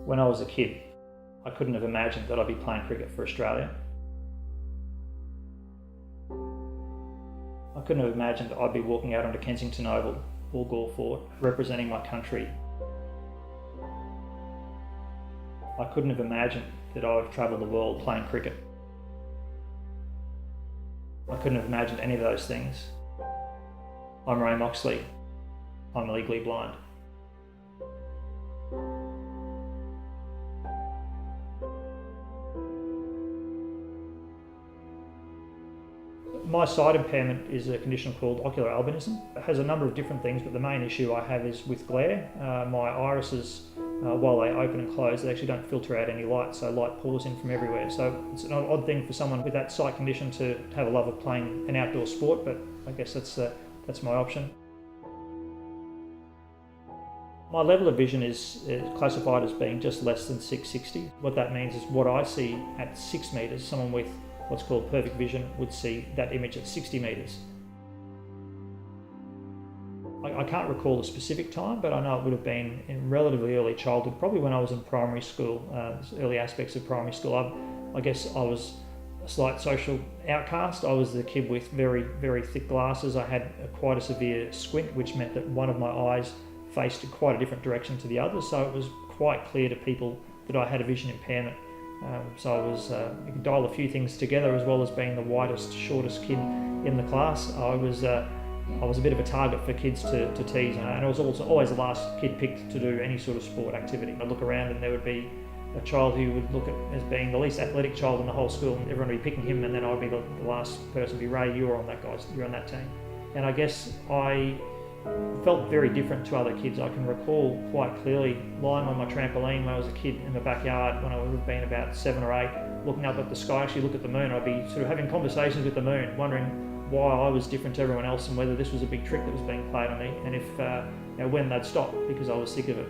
When I was a kid, I couldn't have imagined that I'd be playing cricket for Australia. I couldn't have imagined I'd be walking out onto Kensington Oval, Gore Fort, representing my country. I couldn't have imagined that I would travel the world playing cricket. I couldn't have imagined any of those things. I'm Ray Moxly. I'm legally blind. My sight impairment is a condition called ocular albinism. It has a number of different things, but the main issue I have is with glare. My irises, while they open and close, they actually don't filter out any light, so light pours in from everywhere. So it's an odd thing for someone with that sight condition to have a love of playing an outdoor sport, but I guess that's my option. My level of vision is classified as being just less than 660. What that means is what I see at 6 metres, someone with what's called perfect vision would see that image at 60 metres. I can't recall a specific time, but I know it would have been in relatively early childhood, probably when I was in primary school, early aspects of primary school. I guess I was a slight social outcast. I was the kid with very, very thick glasses. I had quite a severe squint, which meant that one of my eyes faced quite a different direction to the other, so it was quite clear to people that I had a vision impairment. So I was, you can dial a few things together, as well as being the widest, shortest kid in the class. I was a bit of a target for kids to tease, and I was also always the last kid picked to do any sort of sport activity. I'd look around and there would be a child who would look at as being the least athletic child in the whole school, and everyone would be picking him, and then I'd be the last person to be, Ray, you're on that team. And I guess I felt very different to other kids. I can recall quite clearly lying on my trampoline when I was a kid in the backyard when I would have been about 7 or 8, looking up at the sky, actually look at the moon. I'd be sort of having conversations with the moon, wondering why I was different to everyone else and whether this was a big trick that was being played on me, and if when they'd stop, because I was sick of it.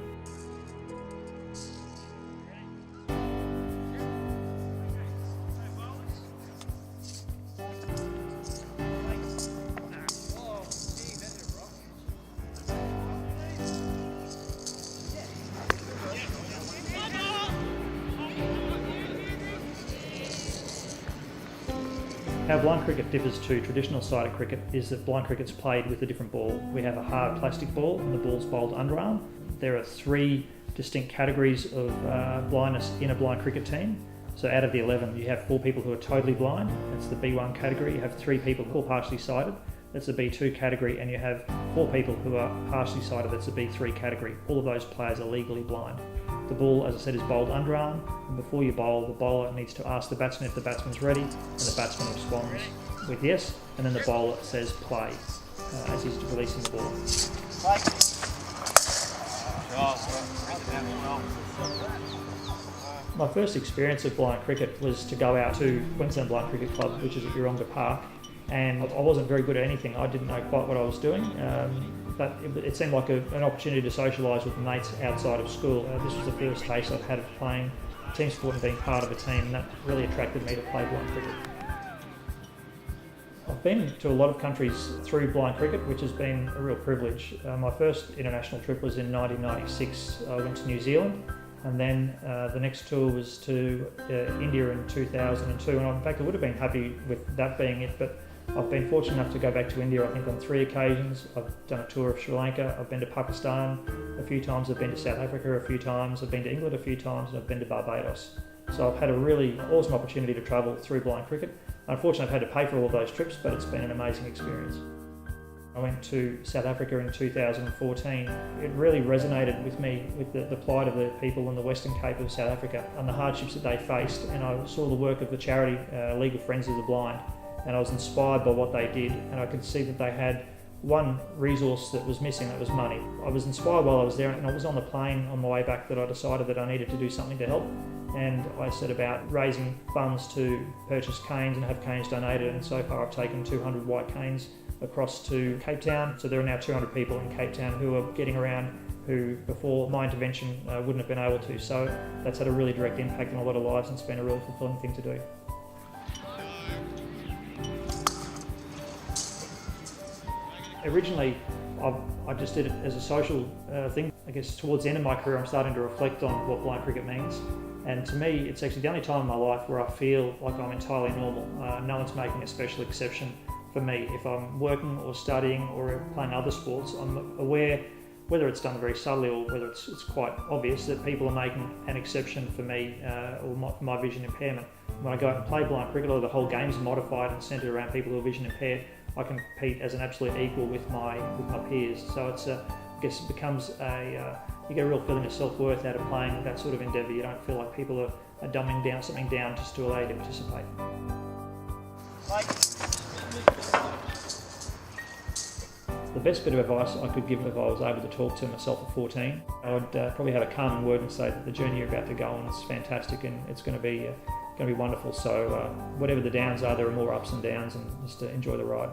How blind cricket differs to traditional sided cricket is that blind cricket's played with a different ball. We have a hard plastic ball and the ball's bowled underarm. There are 3 distinct categories of blindness in a blind cricket team. So out of the 11, you have 4 people who are totally blind. That's the B1 category. You have 3 people who are partially sighted. That's the B2 category. And you have 4 people who are partially sighted. That's the B3 category. All of those players are legally blind. The ball, as I said, is bowled underarm, and before you bowl, the bowler needs to ask the batsman if the batsman's ready, and the batsman responds with yes, and then the bowler says play as he's releasing the ball. My first experience of blind cricket was to go out to Queensland Blind Cricket Club, which is at Yeronga Park, and I wasn't very good at anything. I didn't know quite what I was doing. But it seemed like an opportunity to socialise with mates outside of school. This was the first taste I've had of playing team sport and being part of a team, and that really attracted me to play blind cricket. I've been to a lot of countries through blind cricket, which has been a real privilege. My first international trip was in 1996. I went to New Zealand, and then the next tour was to India in 2002, and in fact I would have been happy with that being it, but I've been fortunate enough to go back to India, I think, on 3 occasions. I've done a tour of Sri Lanka, I've been to Pakistan a few times, I've been to South Africa a few times, I've been to England a few times, and I've been to Barbados. So I've had a really awesome opportunity to travel through blind cricket. Unfortunately, I've had to pay for all of those trips, but it's been an amazing experience. I went to South Africa in 2014. It really resonated with me, with the plight of the people in the Western Cape of South Africa and the hardships that they faced. And I saw the work of the charity League of Friends of the Blind, and I was inspired by what they did, and I could see that they had one resource that was missing, that was money. I was inspired while I was there, and I was on the plane on my way back that I decided that I needed to do something to help, and I set about raising funds to purchase canes and have canes donated, and so far I've taken 200 white canes across to Cape Town. So there are now 200 people in Cape Town who are getting around who before my intervention wouldn't have been able to. So that's had a really direct impact on a lot of lives, and it's been a really fulfilling thing to do. Originally, I just did it as a social thing. I guess towards the end of my career, I'm starting to reflect on what blind cricket means. And to me, it's actually the only time in my life where I feel like I'm entirely normal. No one's making a special exception for me. If I'm working or studying or playing other sports, I'm aware, whether it's done very subtly or whether it's quite obvious, that people are making an exception for me or my vision impairment. When I go out and play blind cricket, or the whole game's modified and centred around people who are vision impaired, I can compete as an absolute equal with my peers. So it's I guess it becomes you get a real feeling of self-worth out of playing that sort of endeavour. You don't feel like people are dumbing something down just to allow you to participate. The best bit of advice I could give if I was able to talk to myself at 14, I would probably have a calming word and say that the journey you're about to go on is fantastic and it's going to be wonderful. So whatever the downs are, there are more ups and downs, and just to enjoy the ride.